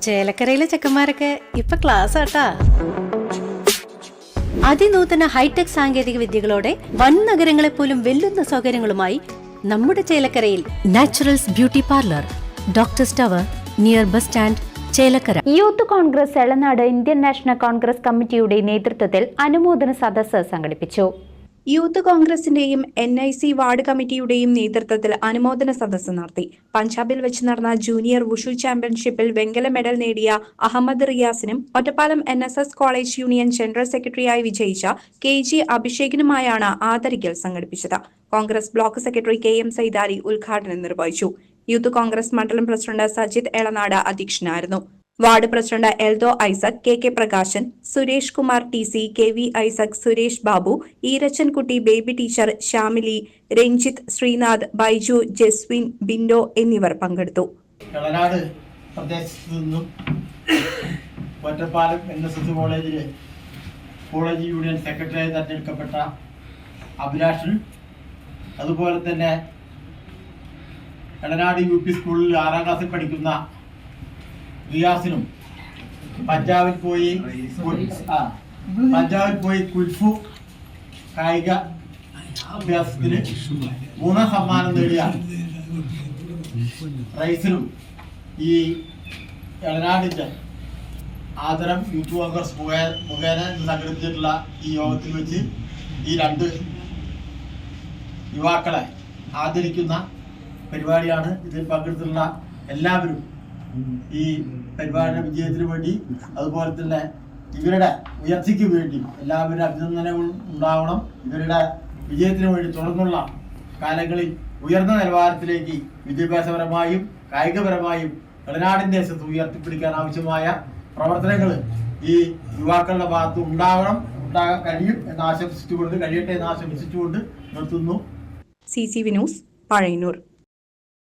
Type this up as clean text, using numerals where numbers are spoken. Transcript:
ചേലക്കരയിലെ ചെക്കന്മാരൊക്കെ ഇപ്പൊ ക്ലാസ് ആട്ടാ. അതിനൂതന ഹൈടെക് സാങ്കേതിക വിദ്യകളോടെ വൻ നഗരങ്ങളെ പോലും വെല്ലുന്ന സൗകര്യങ്ങളുമായി നമ്മുടെ ചേലക്കരയിൽ Naturals beauty parlour, doctors tower, near bus stand, Chelakkara. Youth Congress Elanad Indian National Congress കമ്മിറ്റിയുടെ നേതൃത്വത്തിൽ അനുമോദന സദസ്സ് സംഘടിപ്പിച്ചു. യൂത്ത് കോൺഗ്രസിന്റെയും NIC വാർഡ് കമ്മിറ്റിയുടെയും നേതൃത്വത്തിൽ അനുമോദന സദസ്സ് നടത്തി. പഞ്ചാബിൽ വെച്ച് നടന്ന ജൂനിയർ വുഷു ചാമ്പ്യൻഷിപ്പിൽ വെങ്കല മെഡൽ നേടിയ അഹമ്മദ് റിയാസിനും Ottapalam NSS college union general സെക്രട്ടറിയായി വിജയിച്ച KG അഭിഷേകിനുമായാണ് ആദരിക്കൽ സംഘടിപ്പിച്ചത്. Congress block secretary KM Saidali ഉദ്ഘാടനം നിർവഹിച്ചു. യൂത്ത് കോൺഗ്രസ് മണ്ഡലം പ്രസിഡന്റ് സജിത് എളനാട് അധ്യക്ഷനായിരുന്നു. Ward president Eldho Isaac, KK Prakashan, Suresh Kumar TC, KV Isaac, Suresh Babu, Eerachankutty, Baby teacher, Shyamili, Ranjith, Sreenath, Baiju, Jaswin, Bindo എന്നിവർ പങ്കെടുത്തു. എളനാട് പ്രദേശത്ത് നിന്നും ഒറ്റപ്പാലം NSS കോളേജ് യൂണിയൻ സെക്രട്ടറിയായി തെരഞ്ഞെടുക്കപ്പെട്ട അഭിലാഷൻ, അതുപോലെ തന്നെ എളനാട് UP സ്കൂളിൽ 6ാം ക്ലാസ്സിൽ പഠിക്കുന്ന റിയാസിനും പഞ്ചാബിൽ പോയി കുൽഫു കായിക അഭ്യാസത്തിന് 3ാം സമ്മാനം നേടിയ റൈസിനും ഈ എളനാടിന്റെ ആദരം യൂത്ത് കോൺഗ്രസ് മുഖേന സംഘടിപ്പിച്ചിട്ടുള്ള ഈ യോഗത്തിൽ വെച്ച് ഈ 2 യുവാക്കളെ ആദരിക്കുന്ന പരിപാടിയാണ്. ഇതിൽ പങ്കെടുത്തിട്ടുള്ള എല്ലാവരും ഈ പരിപാടിയുടെ വിജയത്തിന് വേണ്ടി, അതുപോലെ തന്നെ ഇവരുടെ ഉയർച്ചയ്ക്ക് വേണ്ടി എല്ലാവരുടെ അഭിനന്ദനങ്ങൾ ഉണ്ടാവണം. ഇവരുടെ വിജയത്തിന് വേണ്ടി തുടർന്നുള്ള കാലങ്ങളിൽ ഉയർന്ന നിലവാരത്തിലേക്ക് വിദ്യാഭ്യാസപരമായും കായികപരമായും എളനാടിന്റെ ദേശത്ത് ഉയർത്തിപ്പിടിക്കാൻ ആവശ്യമായ പ്രവർത്തനങ്ങൾ ഈ യുവാക്കളുടെ ഭാഗത്ത് ഉണ്ടാകാൻ കഴിയും എന്ന് ആശംസിച്ചുകൊണ്ട് കഴിയട്ടെ എന്ന് ആശംസിച്ചുകൊണ്ട് നിർത്തുന്നു. CCV news, Pazhayannur.